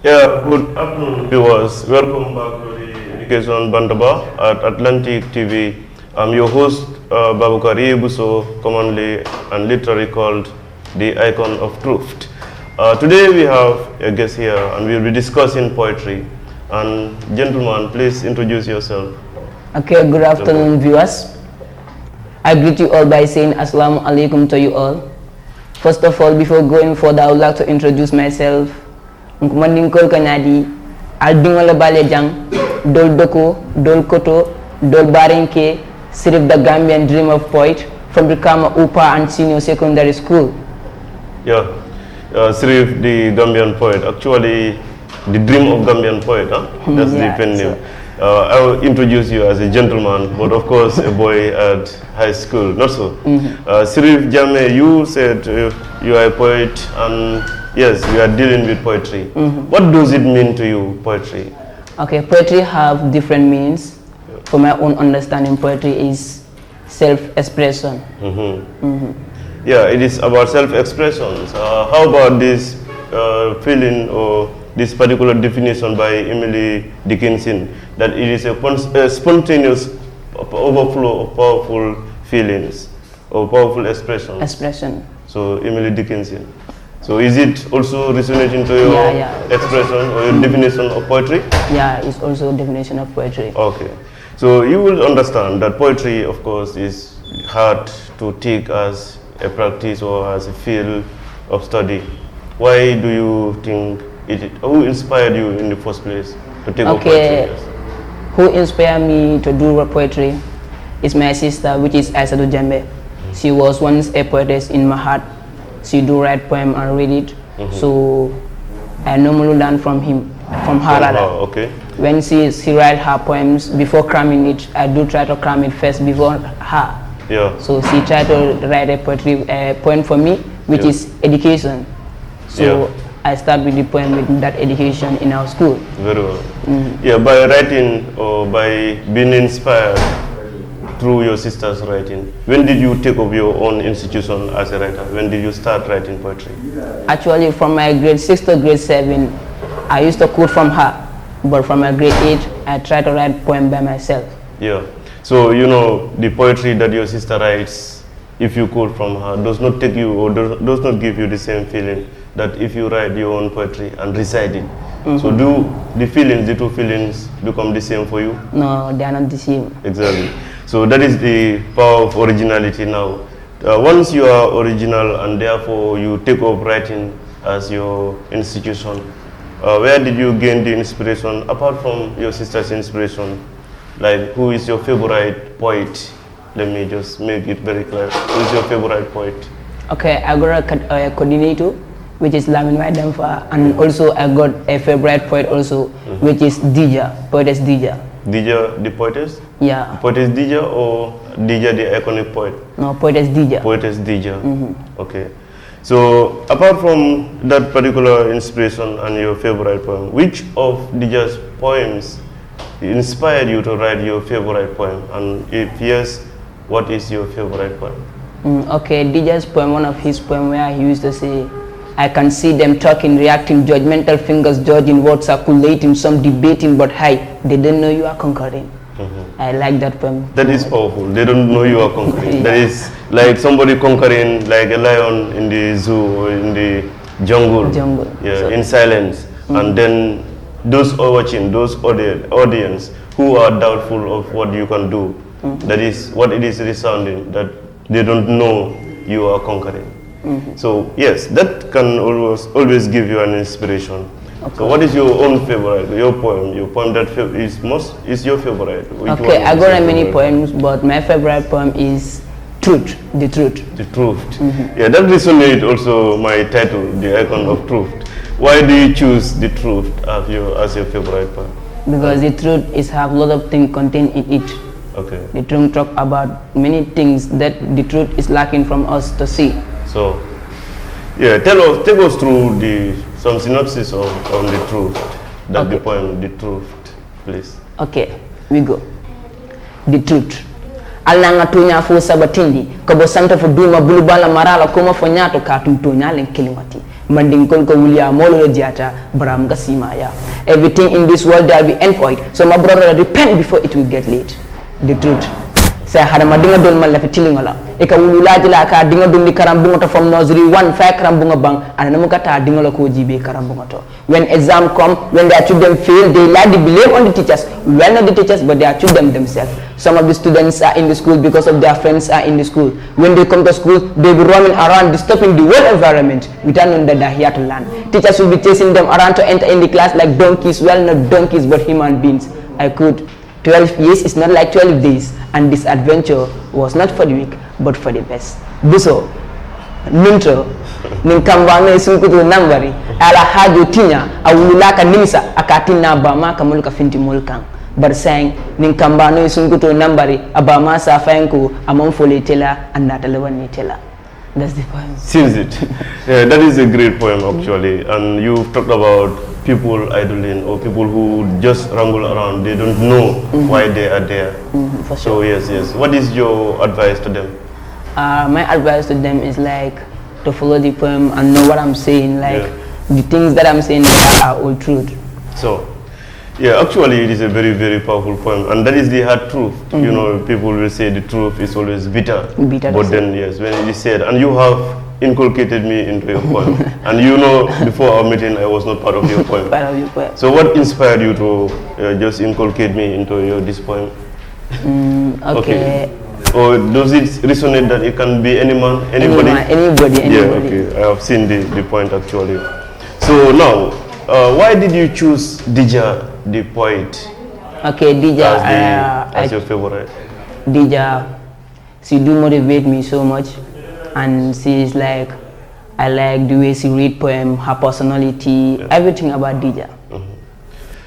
Yeah, good afternoon, viewers. Welcome back to the Education Bantaba at Atlantic TV. I'm your host, Babukari Buso, commonly and literally called the Icon of Truth. Today we have a guest here and we'll be discussing poetry. And gentlemen, please introduce yourself. Okay, good afternoon, viewers. I greet you all by saying Assalamu alaikum to you all. First of all, before going further, I would like to introduce myself. Nkumandingkol Kanadi, Aldingola Balejang, Dol Doko, Dol Koto, Dol Barinke, Sirif the Gambian Dream of Poet from Brikama Upa and Senior Secondary School. Yeah, Sirif the Gambian poet, actually the dream of Gambian poet, huh? That's the pen name. I will introduce you as a gentleman, but of course a boy at high school, not so. Sirif Jame, you said you are a poet and yes, you are dealing with poetry. What does it mean to you, poetry? Okay, poetry have different meanings. For my own understanding, poetry is self-expression. Yeah, it is about self-expression. How about this feeling or this particular definition by Emily Dickinson, that it is a spontaneous overflow of powerful feelings or powerful expression. So Emily Dickinson. So is it also resonating to your expression or your definition of poetry? Yeah, it's also a definition of poetry. Okay. So you will understand that poetry, of course, is hard to take as a practice or as a field of study. Why do you think who inspired you in the first place to take up poetry? Who inspired me to do poetry is my sister, which is Aissatou Jembe. She was once a poetess in my heart. She do write poem and read it. So I normally learn from her. Okay. When she write her poems, before cramming it, I do try to cram it first before her. Yeah. So she tried to write a poem for me, which is education. So I start with the poem with that education in our school. Very well. Yeah, by writing or by being inspired through your sister's writing, when did you take up your own institution as a writer? When did you start writing poetry? Actually, from my grade 6 to grade 7, I used to quote from her. But from my grade 8, I try to write poem by myself. Yeah. So, you know, the poetry that your sister writes, if you quote from her, does not take you or does not give you the same feeling that if you write your own poetry and recite it. So do the two feelings become the same for you? No, they are not the same. Exactly. So that is the power of originality now. Once you are original and therefore you take up writing as your institution, where did you gain the inspiration apart from your sister's inspiration? Like, who is your favorite poet? Let me just make it very clear. Who is your favorite poet? Okay, I got a coordinator, which is Lamin Waidamfa, and also I got a favorite poet also, which is Dija, poetess Dija. Dija, the poetess? Yeah. Poetess Dija or Dija, the iconic poet? No, poetess Dija. Poetess Dija. Okay. So, apart from that particular inspiration and your favorite poem, which of Dija's poems inspired you to write your favorite poem? And if yes, what is your favorite poem? Okay, Dija's poem, one of his poems where he used to say, I can see them talking, reacting, judgmental fingers judging, words circulating, some debating, but hey, they don't know you are conquering. I like that poem. That is powerful. They don't know you are conquering. That is like somebody conquering like a lion in the zoo or in the jungle. Yeah, so, in silence. And then those watching, those audience who are doubtful of what you can do, that is what it is resounding, that they don't know you are conquering. So yes, that can always give you an inspiration. Okay. So what is your own favorite, your poem that is your favorite? Okay, I got many poems, but my favorite poem is Truth, the Truth. The Truth. Yeah, that resonates also my title, The Icon of Truth. Why do you choose the Truth as your favorite poem? Because the Truth have a lot of things contained in it. Okay. The Truth talk about many things that the Truth is lacking from us to see. So, yeah, take us through some synopsis on the Truth, the poem, The Truth, please. Okay, we go. The Truth. alla nga tonya fo sabatindi ko bo santa fo duma bulubala marala ko ma fo nyato ka tum tonya len kilimati Mandingkol ko wulia molo diata bram gasimaya. Everything in this world there will be end for it. So my brother, repent before it will get late. The truth. Say hadama dinga don mal lafi tilingola. Eka wululaji la ka dinga don di karambunga to from nursery 1 5 karambunga bang and namukata dinga ko jibe karambunga to. When exam come, when their children fail, they largely blame on the teachers. Well, not the teachers, but their children themselves. Some of the students are in the school because of their friends are in the school. When they come to school, they be roaming around, disturbing the whole environment without knowing that they are here to learn. Teachers will be chasing them around to enter in the class like donkeys. Well, not donkeys, but human beings. I could. 12 years is not like 12 days, and this adventure was not for the weak, but for the best. Buso, Nintro, Ninkambane Sunkutu Nambari, Ala Hajo Tinya, Awulaka Nimsa, Akatina Bama Kamuluka Finti Mulkang. But saying Ninkambane Sunkutu Nambari, Abama Safanku, Amon Foli Tela, and Natalawani Tela. That's the poem. Seems it. Yeah, that is a great poem actually. And you've talked about people idling or people who just rumble around. They don't know why they are there. For sure. So yes. What is your advice to them? My advice to them is like to follow the poem and know what I'm saying. Like the things that I'm saying are all truth. So. Yeah, actually it is a very, very powerful poem, and that is the hard truth. You know, people will say the truth is always bitter. But then, yes, when it is said, and you have inculcated me into your poem, and you know, before our meeting, I was not part of your poem. Part of your poem. So what inspired you to just inculcate me into this poem? Okay. Or does it resonate that it can be any man, anybody? Anybody. Yeah, okay. I have seen the point actually. So now, why did you choose Dija, the poet? Okay, Dija as your favorite. Dija, she do motivate me so much, and she is like, I like the way she read poem, her personality, everything about Dija.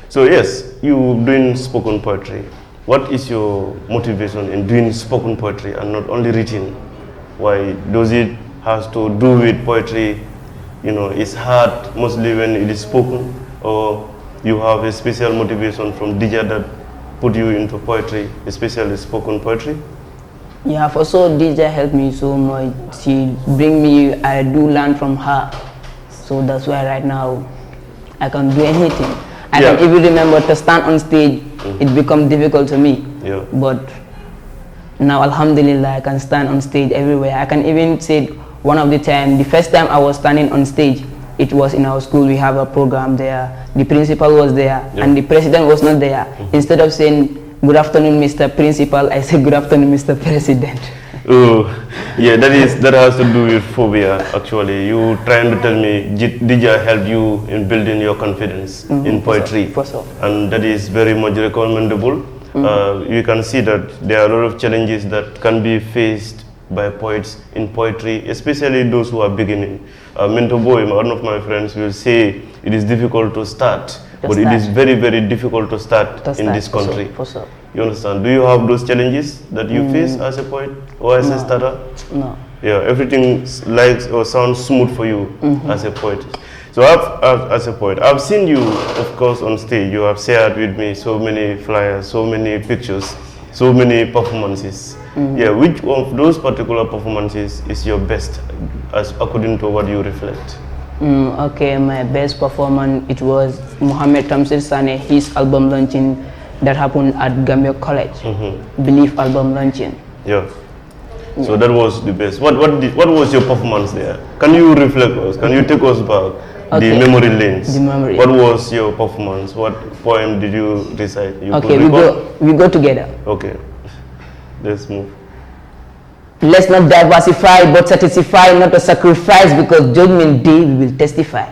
So yes, you doing spoken poetry. What is your motivation in doing spoken poetry and not only written? Why does it has to do with poetry? You know, it's hard mostly when it is spoken, or you have a special motivation from Dija that put you into poetry, especially spoken poetry? Yeah, for so Dija helped me so much. She bring me, I do learn from her. So that's why right now I can do anything. I can even remember to stand on stage, it become difficult to me. But now Alhamdulillah, I can stand on stage everywhere. I can even say one of the time, the first time I was standing on stage, it was in our school. We have a program there. The principal was there, and the president was not there. Instead of saying, "Good afternoon, Mr. Principal," I said, "Good afternoon, Mr. President." Oh, yeah, that has to do with phobia, actually. You trying to tell me Dija helped you in building your confidence in poetry. And that is very much recommendable. You can see that there are a lot of challenges that can be faced by poets in poetry, especially those who are beginning. Mentor Boy, one of my friends, will say it is difficult to start, but it is very, very difficult to start in this country. You understand? Do you have those challenges that you face as a poet or as a starter? No. Yeah, everything likes or sounds smooth for you as a poet. So as a poet, I've seen you, of course, on stage. You have shared with me so many flyers, so many pictures, so many performances. Yeah, which of those particular performances is your best, as according to what you reflect? Okay, my best performance, it was Mohammed Tamsir Sane, his album launching that happened at Gambia College. Belief album launching. Yeah. So that was the best. What was your performance there? Can you reflect us? Can you take us back? The memory lanes. The memory. What was your performance? What poem did you recite? Okay, we go together. Okay. Let's move. Let's not diversify, but satisfy, not to sacrifice, because judgment day we will testify.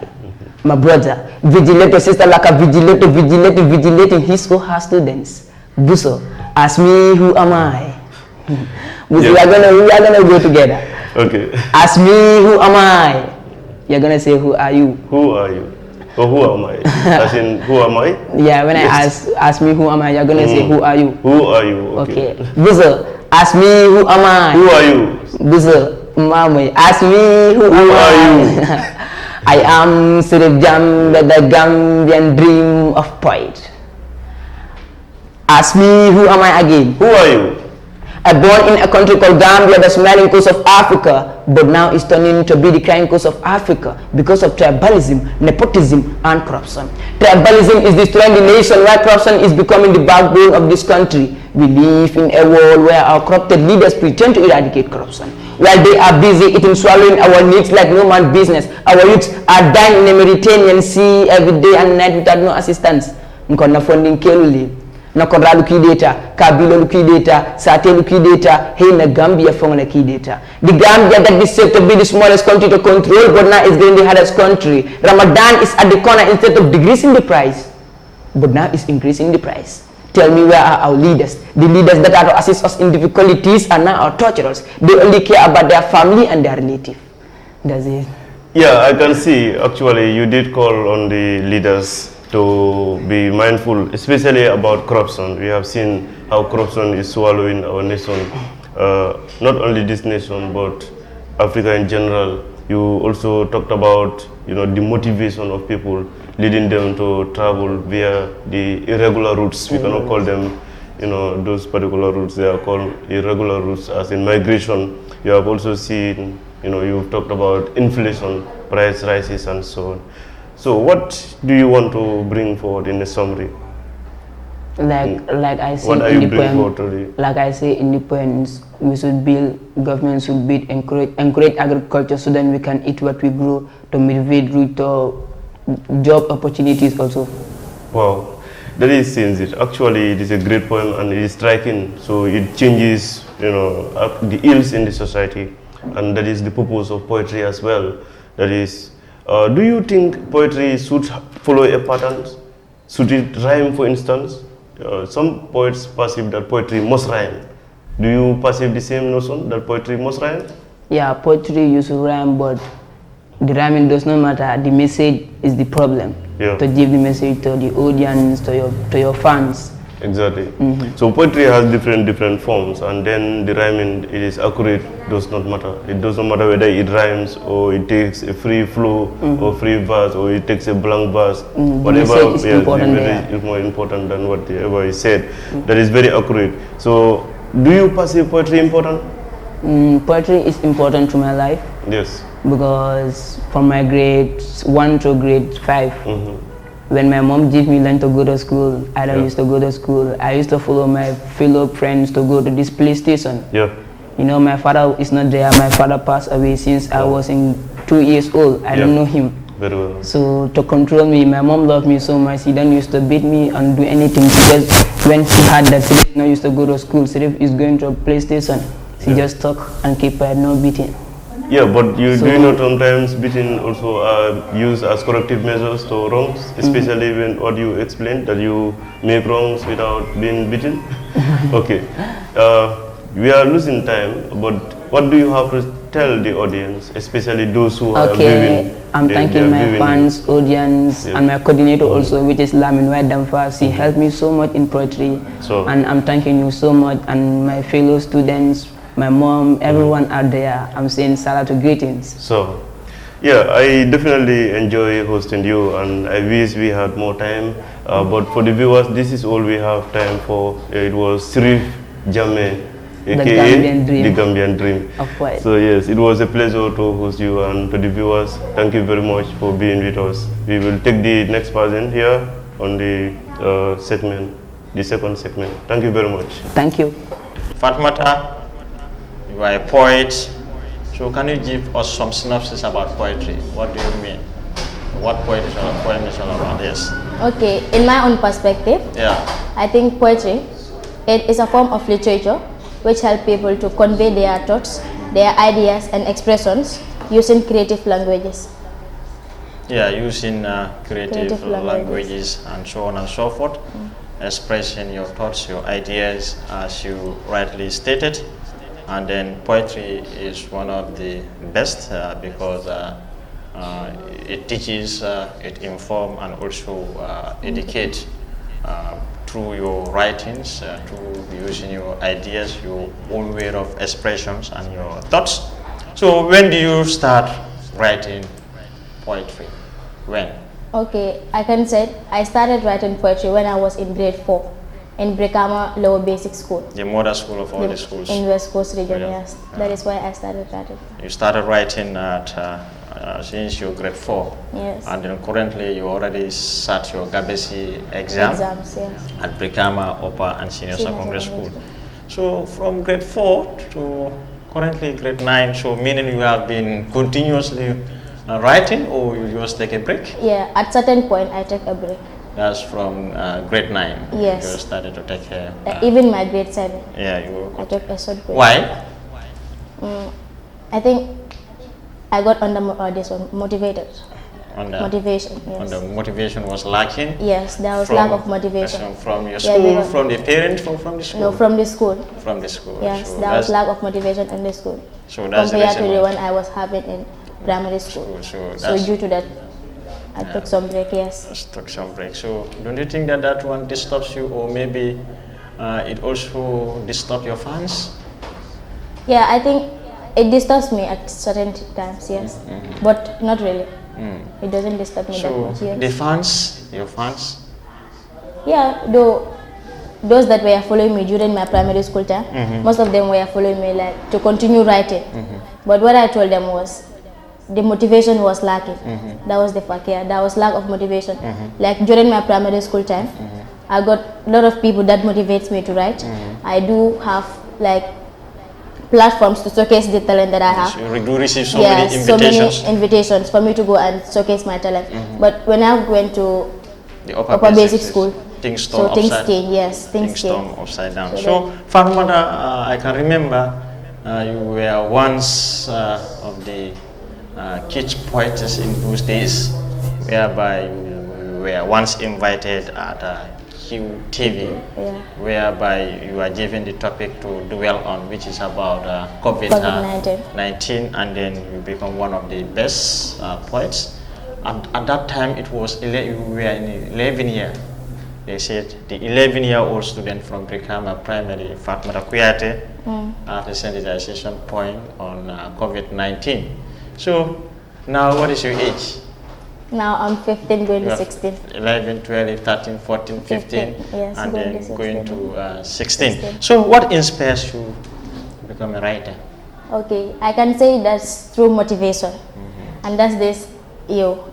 My brother, vigilate your sister like a vigilating his or her students. Buso, ask me who am I? We are gonna go together. Okay. Ask me who am I? You're gonna say who are you? Who are you? Or who am I? As in, who am I? Yeah, when I ask me who am I, you're gonna say who are you? Who are you? Okay. Buso, ask me who am I? Who are you? Buso, mama, ask me who are you? I am Sirif Jam, the Gambian dream of poet. Ask me who am I again? Who are you? I born in a country called Gambia, the smiling coast of Africa, but now it's turning to be the crying coast of Africa because of tribalism, nepotism, and corruption. Tribalism is destroying the nation, while corruption is becoming the backbone of this country. We live in a world where our corrupted leaders pretend to eradicate corruption, while they are busy eating, swallowing our needs like no man's business. Our youths are dying in the Mediterranean Sea every day and night without no assistance. Nkonna funding keluli, nakora lukidata, Kabilo lukidata, Sate lukidata, hey na Gambia fong lukidata. The Gambia that is said to be the smallest country to control, but now is getting the hardest country. Ramadan is at the corner instead of decreasing the price, but now it's increasing the price. Tell me, where are our leaders? The leaders that are to assist us in difficulties are now our torturers. They only care about their family and their relative. That's it. Yeah, I can see, actually, you did call on the leaders to be mindful, especially about corruption. We have seen how corruption is swallowing our nation, not only this nation, but Africa in general. You also talked about, the motivation of people, leading them to travel via the irregular routes. We cannot call them, those particular routes. They are called irregular routes, as in migration. You have also seen, you've talked about inflation, price rises, and so on. So what do you want to bring forward in the summary? Like I say, what are you bringing forward today? Like I say in the points, we should build, government should build, encourage agriculture so then we can eat what we grow, to motivate root to job opportunities also. Wow, that is since it. Actually, it is a great poem and it is striking. So it changes, the ills in the society, and that is the purpose of poetry as well. That is, do you think poetry should follow a pattern? Should it rhyme, for instance? Some poets perceive that poetry must rhyme. Do you perceive the same notion that poetry must rhyme? Yeah, poetry used to rhyme, but the rhyming does not matter. The message is the problem. Yeah. To give the message to the audience, to your fans. Exactly. So poetry has different forms, and then the rhyming, it is accurate, does not matter. It doesn't matter whether it rhymes or it takes a free flow or free verse or it takes a blank verse. Whatever is important is more important than whatever is said. That is very accurate. So do you perceive poetry important? Poetry is important to my life. Yes. Because from my grade 1 to grade 5, when my mom gave me land to go to school, I don't used to go to school. I used to follow my fellow friends to go to this police station. Yeah. My father is not there. My father passed away since I was 2 years old. I don't know him. Very well. So to control me, my mom loved me so much. She don't used to beat me and do anything. She just, when she had that, she didn't used to go to school. Sirif is going to a police station. She just talk and keep quiet, no beating. Yeah, but you do not sometimes beating also used as corrective measures to wrongs, especially when what you explained, that you make wrongs without being beaten? Okay. We are losing time, but what do you have to tell the audience, especially those who are viewing? I'm thanking my fans, audience, and my coordinator also, which is Lamin Damfa. She helped me so much in poetry, and I'm thanking you so much, and my fellow students, my mom, everyone out there. I'm saying salatu greetings. So, yeah, I definitely enjoy hosting you, and I wish we had more time. But for the viewers, this is all we have time for. It was Sirif Jame, aka The Gambian Dream. Of course. So yes, it was a pleasure to host you, and to the viewers, thank you very much for being with us. We will take the next person here on the segment, the second segment. Thank you very much. Thank you. Fatmata, you are a poet, so can you give us some synopsis about poetry? What do you mean? What poem is all about? Yes. Okay, in my own perspective, I think poetry, it is a form of literature which help people to convey their thoughts, their ideas and expressions using creative languages. Yeah, using creative languages and so on and so forth, expressing your thoughts, your ideas, as you rightly stated. And then poetry is one of the best because it teaches, it informs, and also educates through your writings, through using your ideas, your own way of expressions and your thoughts. So when do you start writing poetry? When? Okay, I can say I started writing poetry when I was in grade 4. in Brikama Lower Basic School. The mother school of all the schools. In West Coast region, Yeah. yes. That is why I started writing. You started writing at since you're grade 4. Yes. And then currently you already sat your Gabesi Exams, yes. at Brikama Upper and Senior Secondary School. So from grade 4 to currently grade 9, so meaning you have been continuously writing, or you just take a break? Yeah, at certain point I take a break. That's from grade 9. Yes. You started to take a... Even my grade 7. Yeah, you... I took a short break. Why? I think I got motivated. Motivation, yes. And the motivation was lacking? Yes, there was lack of motivation. From your school, from the parents, or from the school? No, from the school. From the school. Yes, so there was lack of motivation in the school. So that's compared to the one I was having in primary school. So due to that, I took some break, yes. Took some break. So don't you think that that one disturbs you, or maybe it also disturbs your fans? Yeah, I think it disturbs me at certain times, yes. But not really. It doesn't disturb me that much, yes. The fans, your fans? Yeah, though those that were following me during my primary school time, most of them were following me like to continue writing. But what I told them was the motivation was lacking. That was the fact, yeah. There was lack of motivation. Like during my primary school time, I got a lot of people that motivates me to write. I do have like platforms to showcase the talent that I have. So you do receive so many invitations. So many invitations for me to go and showcase my talent. But when I went to the upper basic school, things things change, yes, things turn upside down. So, Fatmata, I can remember you were once of the kids poetess in those days, whereby you were once invited at QTV, whereby you are given the topic to dwell on, which is about COVID-19, and then you become one of the best poets. At that time, it was we were in 11 year. They said the 11-year-old student from Brikama Primary, Fatmata Kuyate, has a sensitization point on COVID-19. So now, what is your age? Now I'm 15, going to 16. 11, 12, 13, 14, 15, yes, and then going to 16. 16. So what inspires you to become a writer? Okay, I can say that's through motivation. And that's this you.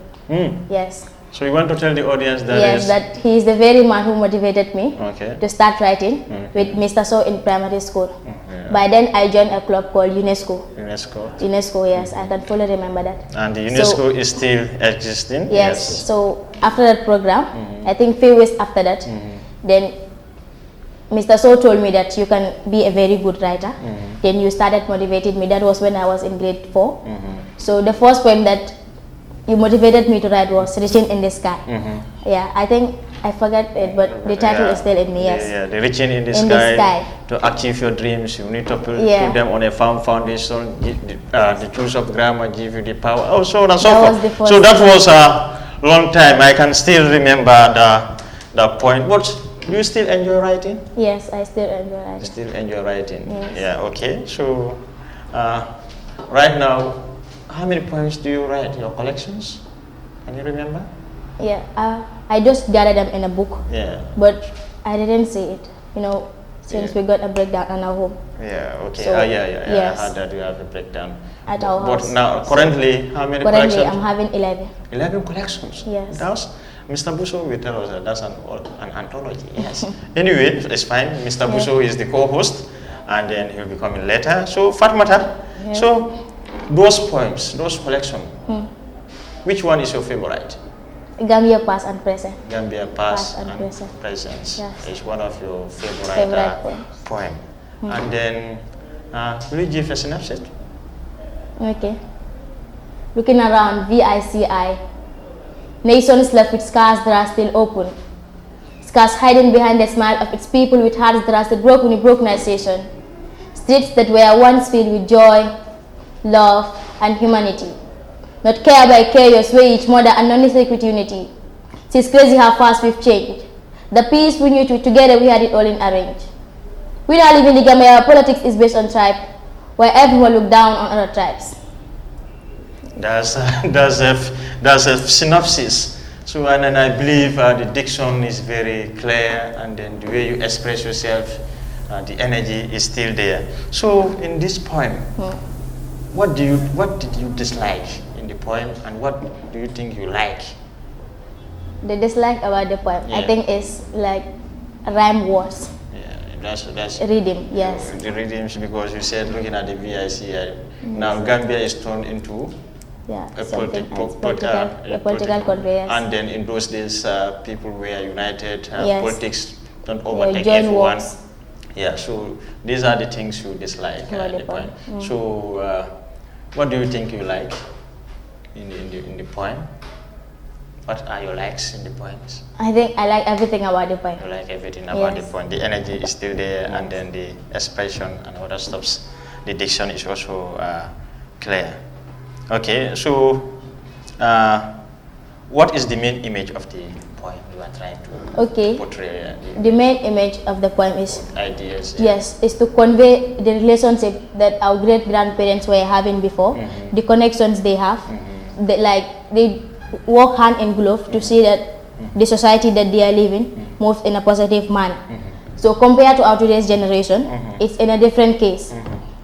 Yes. So you want to tell the audience that yes, that he is the very man who motivated me to start writing with Mr. So in primary school. By then I joined a club called UNESCO. UNESCO, yes, I can fully remember that. And the UNESCO is still existing? Yes. So after that program, I think few weeks after that, then Mr. So told me that you can be a very good writer. Then you started motivating me. That was when I was in grade 4. So the first poem that you motivated me to write was Reaching in the Sky. Yeah, I think I forgot it, but the title is still in me, yes. Yeah, the Reaching in the Sky. To achieve your dreams, you need to put them on a firm foundation. The tools of grammar give you the power. Oh, so on and so forth. So that was a long time. I can still remember the point. What, do you still enjoy writing? Yes, I still enjoy writing. You still enjoy writing? Yes. Yeah, okay. So, right now, how many poems do you write? Your collections? Can you remember? Yeah, I just gathered them in a book. Yeah. But I didn't see it, you know, since we got a breakdown at our home. Yeah, okay. So, yes. I heard that you have a breakdown. At our house. But now, currently, how many collections? collections? I'm having 11. 11 collections? Yes. That's, Mr. Busso will tell us that that's an anthology, yes. Anyway, it's fine. Mr. Busso is the co-host, and then he'll be coming later. So, Fatmata, so those poems, those collections, which one is your favorite? Gambia Past and Present. Gambia Past and Present is one of your favorite poem. And then, will you give a synopsis? Okay. Looking around, VICI. Nations left with scars that are still open. Scars hiding behind the smile of its people with hearts that are still broken with brokenization. Streets that were once filled with joy, love, and humanity. Not care by chaos, where each mother and only sacred unity. It's crazy how fast we've changed. The peace we knew together, we had it all in arrange. We now live in the Gambia where politics is based on tribe, where everyone look down on other tribes. That's a synopsis. So, and then I believe the diction is very clear, and then the way you express yourself, the energy is still there. So, in this poem, what did you dislike in the poem, and what do you think you like? The dislike about the poem, I think, is like rhyme words. Yeah, that's rhythm. Yes. The rhythms, because you said looking at the VIC, now Gambia is turned into a political conveyance. And then in those days, people were united. Politics don't overtake join everyone. works. Yeah, so these are the things you dislike at the poem. So, what do you think you like in the poem? What are your likes in the poems? I think I like everything about the poem. You like everything about the poem. The energy is still there, and then the expression and other stuffs. The diction is also clear. Okay, so what is the main image of the poem you are trying to portray? The main image of the poem is ideas. Yes, is to convey the relationship that our great grandparents were having before, the connections they have, they work hand in glove to see that the society that they are living moves in a positive manner. So compared to our today's generation, it's in a different case.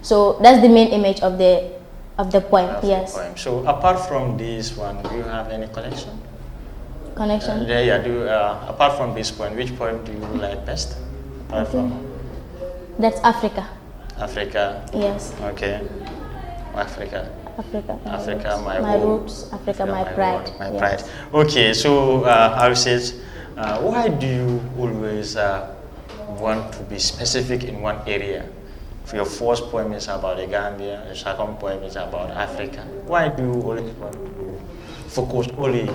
So that's the main image of the poem. Yes. The poem. So apart from this one, do you have any collection? Connection? Apart from this poem, which poem do you like best? That's Africa. Africa. Yes. Okay. Africa. Africa, my roots. Africa, my pride. My pride. Okay, so I said, why do you always want to be specific in one area? Your first poem is about the Gambia, the second poem is about Africa. Why do you always want to focus only?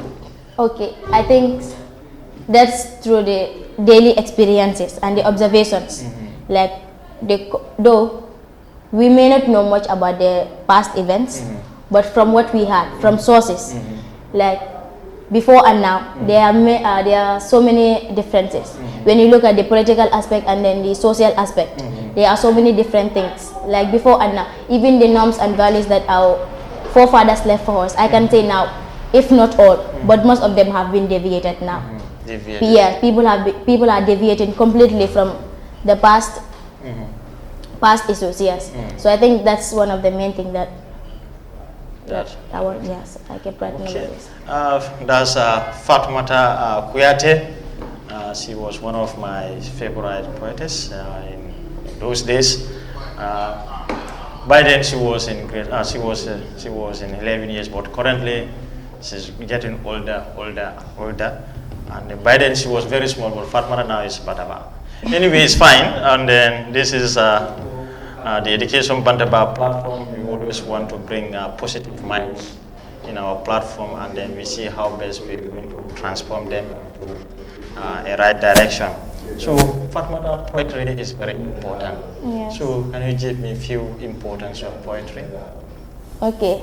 Okay, I think that's through the daily experiences and the observations. Like, though we may not know much about the past events, but from what we had, from sources, like before and now, there are so many differences. When you look at the political aspect and then the social aspect, there are so many different things. Like before and now, even the norms and values that our forefathers left for us, I can say now, if not all, but most of them have been deviated now. Yeah, people are deviating completely from the past issues. Yes. So I think that's one of the main things that I want. Yes, I kept writing about this. That's Fatoumata Kouyaté. She was one of my favorite poetess in those days. By then she was in grade. She was in 11 years, but currently she's getting older. And by then she was very small, but Fatoumata now is Bantaba. Anyway, it's fine. And then this is the Education Bantaba platform. We always want to bring positive minds in our platform, and then we see how best we're going to transform them into a right direction. So, Fatoumata, poetry is very important. Yes. So, can you give me a few importance of poetry? Okay,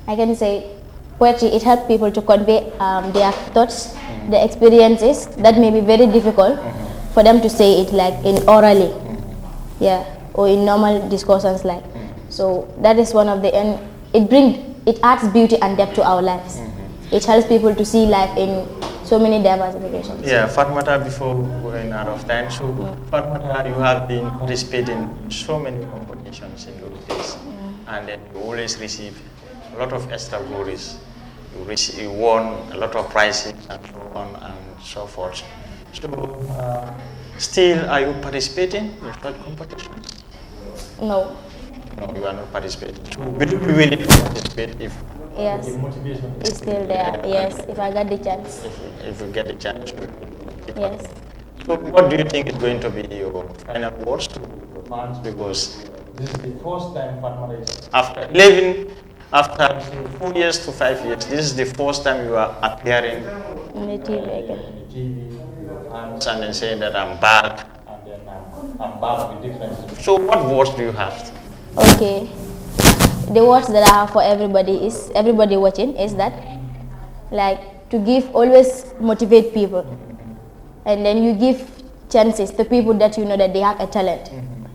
I can say poetry, it helps people to convey their thoughts, their experiences that may be very difficult for them to say it like in orally, or in normal discussions like. So that is one of the, and it adds beauty and depth to our lives. It helps people to see life in so many diversifications. Yeah, Fatoumata, before going out of time, so Fatoumata, you have been participating in so many competitions in those days, and then you always receive a lot of extra glories. You won a lot of prizes and so on and so forth. So, still, are you participating in such competitions? No. No, you are not participating. So, will you be willing to participate if yes, the motivation it's still there? Yes, if I got the chance. If you get the chance to. Yes. So, what do you think is going to be your final words to the fans? Because this is the first time Fatoumata is after 4 years to 5 years, this is the first time you are appearing on the TV again. And then saying that I'm back, and then I'm back with different. So what words do you have? Okay, the words that I have for everybody watching is that, like, to give, always motivate people, and then you give chances to people that you know that they have a talent.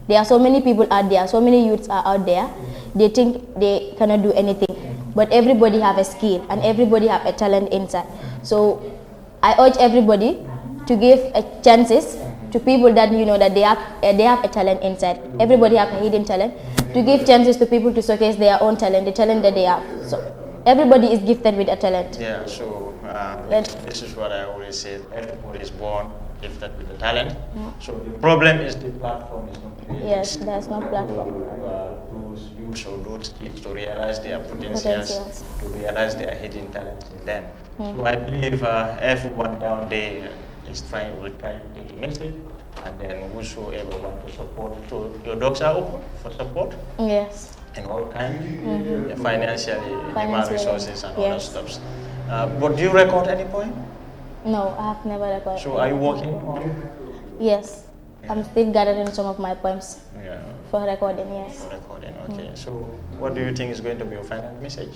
There are so many people out there, so many youths are out there, they think they cannot do anything, but everybody have a skill and everybody have a talent inside. So I urge everybody to give chances to people that that they have a talent inside. Everybody have a hidden talent. To give chances to people to showcase their own talent, the talent that they have. So everybody is gifted with a talent. Yeah. So this is what I always say. Everybody is born gifted with a talent. So the problem is the platform is not created. Yes, there's no platform. Those youths or those kids to realize their potentials, to realize their hidden talents in them. So I believe everyone down there is trying to take the message, and then whosoever want to support, so your doors are open for support. Yes. In all time, financially, human resources and other stuff. But do you record any poem? No, I have never recorded. So are you working on? Yes, I'm still gathering some of my poems for recording. Yes. For recording, okay. So what do you think is going to be your final message?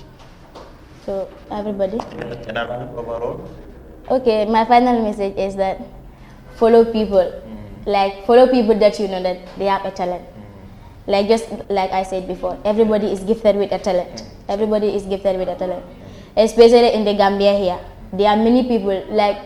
So everybody. General overall. Okay, my final message is that follow people, like follow people that that they have a talent. Like just like I said before, everybody is gifted with a talent. Everybody is gifted with a talent. Especially in the Gambia here, there are many people like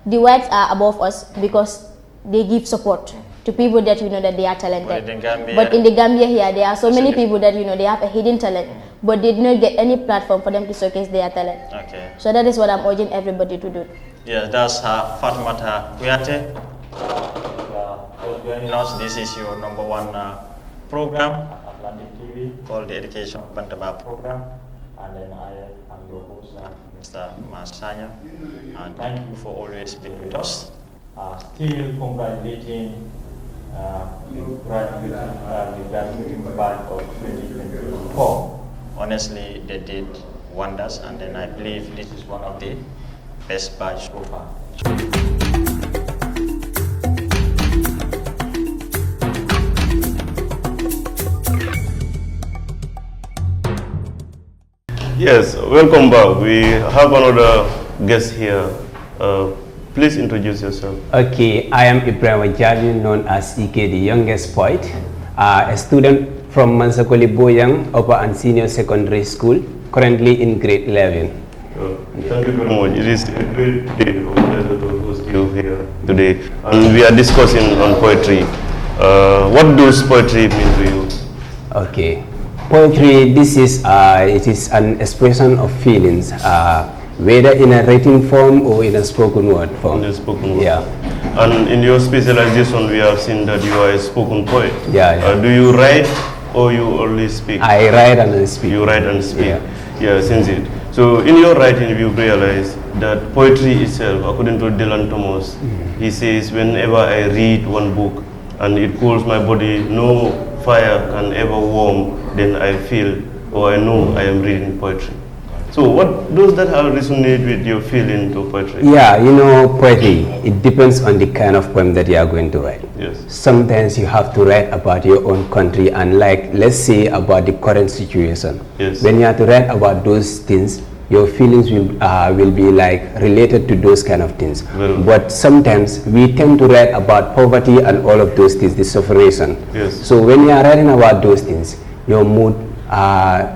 the whites are above us because they give support to people that that they are talented. But in the Gambia here, there are so many people that they have a hidden talent, but they did not get any platform for them to showcase their talent. Okay. So that is what I'm urging everybody to do. Yes, that's Fatimata Kuyate. For joining us, this is your #1 program, Atlantic TV, called the Education Bantaba program. And then I am your host, Mr. Masanya. And thank you for always being with us. Still congratulating the graduating batch of 2024. Honestly, they did wonders, and then I believe this is one of the best batch so far. Yes, welcome back. We have another guest here. Please introduce yourself. Okay, I am Ibrahim Jali, known as Ike, the youngest poet, a student from Mansakoli Boyang Upper and Senior Secondary School, currently in grade 11. Thank you very much. It is a great day to host you here today, and we are discussing on poetry. What does poetry mean to you? Okay, poetry. This is it is an expression of feelings, whether in a written form or in a spoken word form. In a spoken word. Yeah. And in your specialization, we have seen that you are a spoken poet. Yeah. Do you write or you only speak? I write and I speak. You write and speak. Yeah. Since it. So in your writing, you realize that poetry itself, according to Dylan Thomas, he says, whenever I read one book and it cools my body, no fire can ever warm, then I feel or I know I am reading poetry. So what does that resonate with your feeling to poetry? Yeah, poetry, it depends on the kind of poem that you are going to write. Yes. Sometimes you have to write about your own country and let's say about the current situation. Yes. When you have to write about those things, your feelings will be related to those kind of things. But sometimes we tend to write about poverty and all of those things, the suffering. Yes. So when you are writing about those things, your mood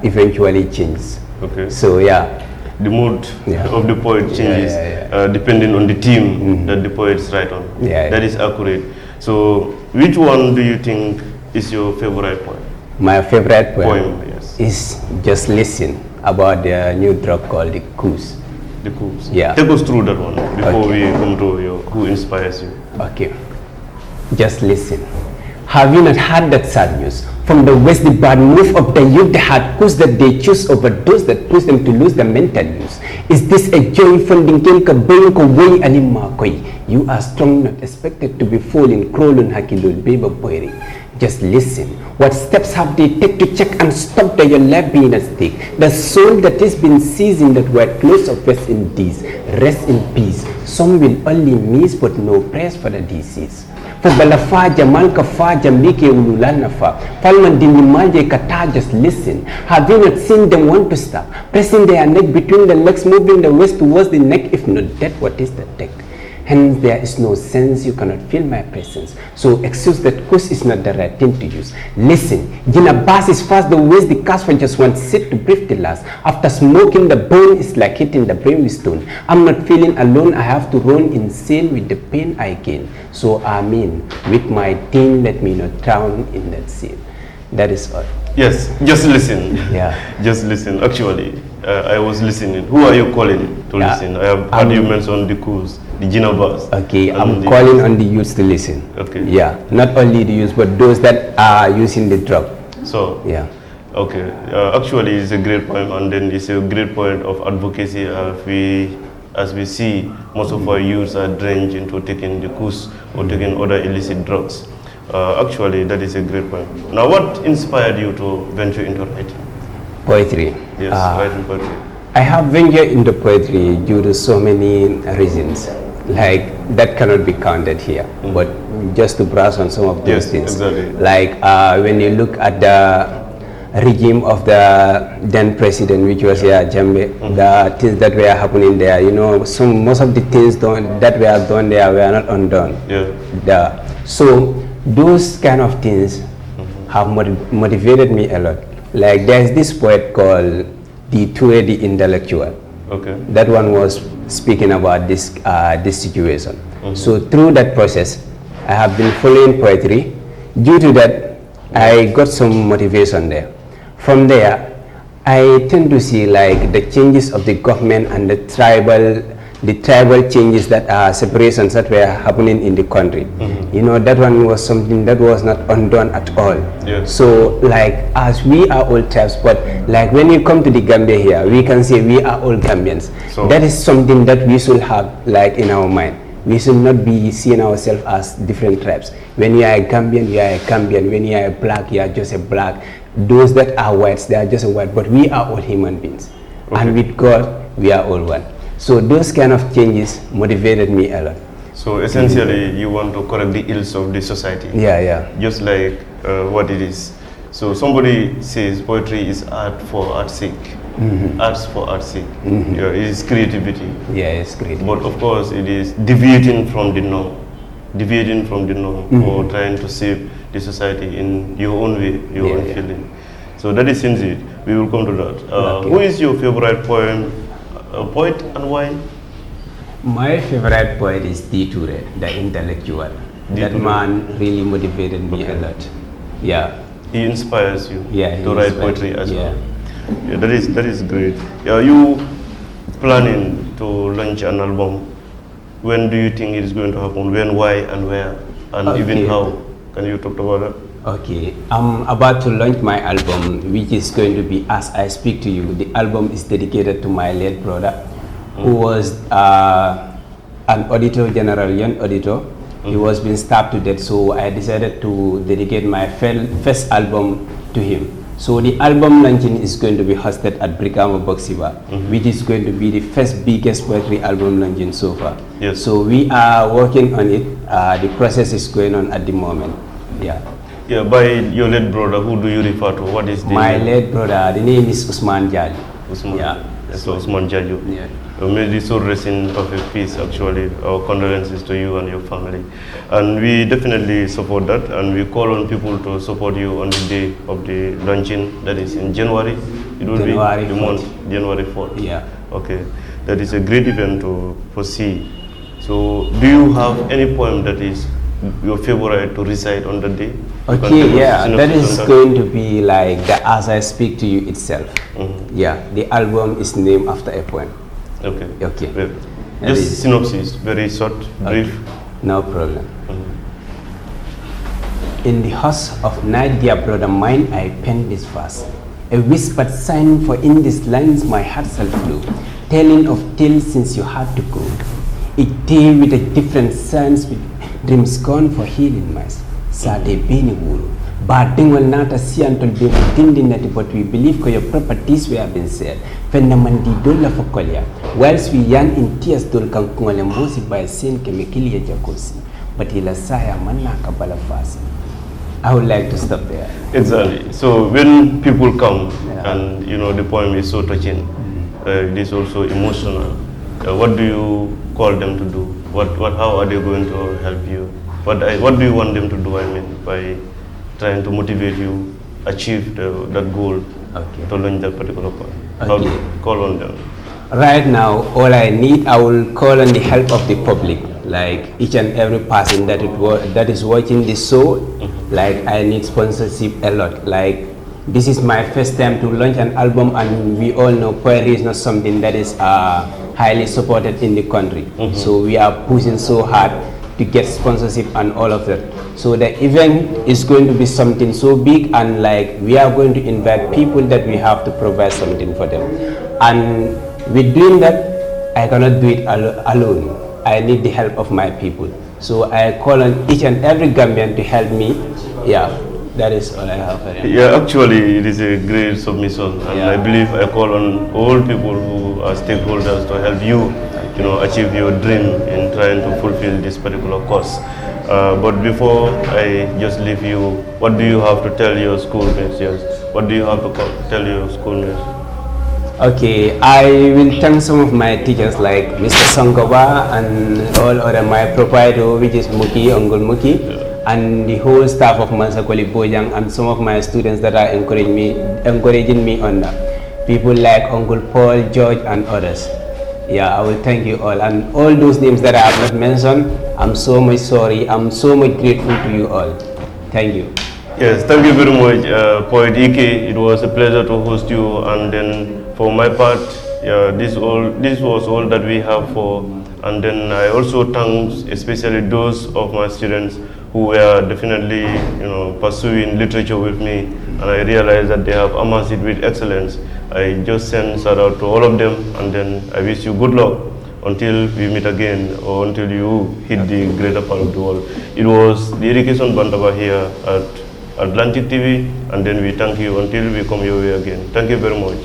eventually changes. Okay. So yeah. The mood of the poet changes depending on the theme that the poets write on. That is accurate. So which one do you think is your favorite poem? My favorite poem yes. is Just Listen, about the new drug called the Coos. The Coos. Yeah. Take us through that one before we come to who inspires you. Okay. Just listen. Have you not heard that sad news? From the west, the bad move of the youth, the hard course that they choose over those that push them to lose their mental use. Is this a joyful dinkin ka bring away animakoi? You are strong, not expected to be falling, crawling, hakilul, baby boy. Just listen. What steps have they taken to check and stop your life being at stake? The soul that has been seizing that were close of rest in these, rest in peace. Some will only miss but no praise for the disease. For balafaja malka faja mbike ululana fa. Palman dinimaje kata, just listen. Have you not seen them want to stop? Pressing their neck between the legs, moving the waist towards the neck. If not dead, what is the tech? Hence, there is no sense, you cannot feel my presence. So, excuse that course is not the right thing to use. Listen, Gina Bass is fast the ways the cast for just one sit to breathe the last. After smoking, the bone is like hitting the brain with stone. I'm not feeling alone, I have to run insane with the pain I gain. So, Amen. With my team, let me not drown in that scene. That is all. Yes, just listen. Yeah. Just listen. Actually, I was listening. Who are you calling to listen? I have heard you mention the coos, the Ginabas. Okay, I'm calling on the youth to listen. Okay. Yeah, not only the youth, but those that are using the drug. So, yeah. Okay. Actually, it's a great point, and then it's a great point of advocacy. As we see, most of our youths are drenched into taking the coos or taking other illicit drugs. Actually, that is a great point. Now, what inspired you to venture into writing? Poetry. Yes, writing poetry. I have ventured into poetry due to so many reasons. Like, that cannot be counted here. But just to browse on some of those things. Exactly. Like, when you look at the regime of the then president, which was Jambe, the things that were happening there, you know, most of the things that were done there were not undone. Yeah. So, those kind of things have motivated me a lot. Like, there's this poet called Ture the Intellectual. Okay. That one was speaking about this situation. So through that process, I have been following poetry. Due to that, I got some motivation there. From there, I tend to see like the changes of the government and the tribal changes that are separations that were happening in the country. You know, that one was something that was not undone at all. Yeah. So like, as we are all tribes, but like when you come to the Gambia here, we can say we are all Gambians. So that is something that we should have like in our mind. We should not be seeing ourselves as different tribes. When you are a Gambian, you are a Gambian. When you are a black, you are just a black. Those that are whites, they are just a white, but we are all human beings. And with God, we are all one. So those kind of changes motivated me a lot. So essentially, you want to correct the ills of the society. Yeah. Just like what it is. So somebody says poetry is art for art's sake. Arts for art's sake. Yeah, it is creativity. Yeah, it's creativity. But of course, it is deviating from the norm. Or trying to save the society in your own way, your own feeling. So that is sincere. We will come to that. Who is your favorite poet and why? My favorite poet is Ture, the Intellectual. That man really motivated me a lot. Yeah. He inspires you to write poetry as well. Yeah, that is great. Are you planning to launch an album? When do you think it is going to happen? When, why, and where, and even how? Can you talk about that? Okay, I'm about to launch my album, which is going to be As I Speak to You. The album is dedicated to my late brother, who was an auditor general, young auditor. He was being stabbed to death, so I decided to dedicate my first album to him. So the album launching is going to be hosted at Brikama, which is going to be the first biggest poetry album launching so far. Yes. So we are working on it. The process is going on at the moment. Yeah, by your late brother, who do you refer to? What is the My late brother, the name is Usman Jali. Usman. Yeah. So Usman Jaju. Yeah. May the soul rest in perfect peace, actually. Our condolences to you and your family. And we definitely support that, and we call on people to support you on the day of the launching, that is in January. It will January be the 4th. month, January 4th. Yeah. Okay. That is a great event to foresee. So, do you have any poem that is your favorite to recite on the day? Okay, yeah, that is going to be like the As I Speak to You itself. Yeah, the album is named after a poem. Okay. Okay. Just synopsis, very short, brief. No problem. In the hush of night, dear brother mine, I pen this verse. A whispered sign, for in these lines my heart shall flow, telling of tales since you had to go. Each day with a different sense, with dreams gone for healing mice. Sade beni wuru. Badingwal nata siantol be dindinati, but we believe your properties we have been said. Fenamandi dola fokolia. Whilst we yearn in tears dol kan kungale mbosi by sin kemikili ya jakosi. But ila saya manna kabala fasi. I would like to stop there. Exactly. So when people come and the poem is so touching, it is also emotional. What do you call them to do? how are they going to help you? What do you want them to do? I mean, by trying to motivate you achieve that goal to launch that particular part. How do you call on them? Right now, all I need, I will call on the help of the public, like each and every person that is watching this show. Like I need sponsorship a lot. Like this is my first time to launch an album, and we all know poetry is not something that is highly supported in the country. So we are pushing so hard to get sponsorship and all of that. So the event is going to be something so big, and like we are going to invite people that we have to provide something for them. And with doing that, I cannot do it alone. I need the help of my people. So I call on each and every Gambian to help me. Yeah, that is all I have. Yeah, actually it is a great submission, and I believe I call on all people who are stakeholders to help you, achieve your dream in trying to fulfill this particular cause. But before I just leave you, what do you have to tell your schoolmates? Yes, what do you have to tell your schoolmates? Okay, I will thank some of my teachers like Mr. Sankoba and all other my proprietor, which is Muki, Uncle Muki, and the whole staff of Mansakoli Bojang, and some of my students that are encouraging me on that. People like Uncle Paul, George, and others. Yeah, I will thank you all. And all those names that I have not mentioned, I'm so much sorry. I'm so much grateful to you all. Thank you. Yes, thank you very much, Poet Ike. It was a pleasure to host you. And then for my part, this was all that we have for. And then I also thank especially those of my students who were definitely, pursuing literature with me. And I realized that they have amassed it with excellence. I just send shout out to all of them, and then I wish you good luck until we meet again, or until you hit the greater part of the world. It was the Education Bantaba here at Atlantic TV, and then we thank you until we come your way again. Thank you very much.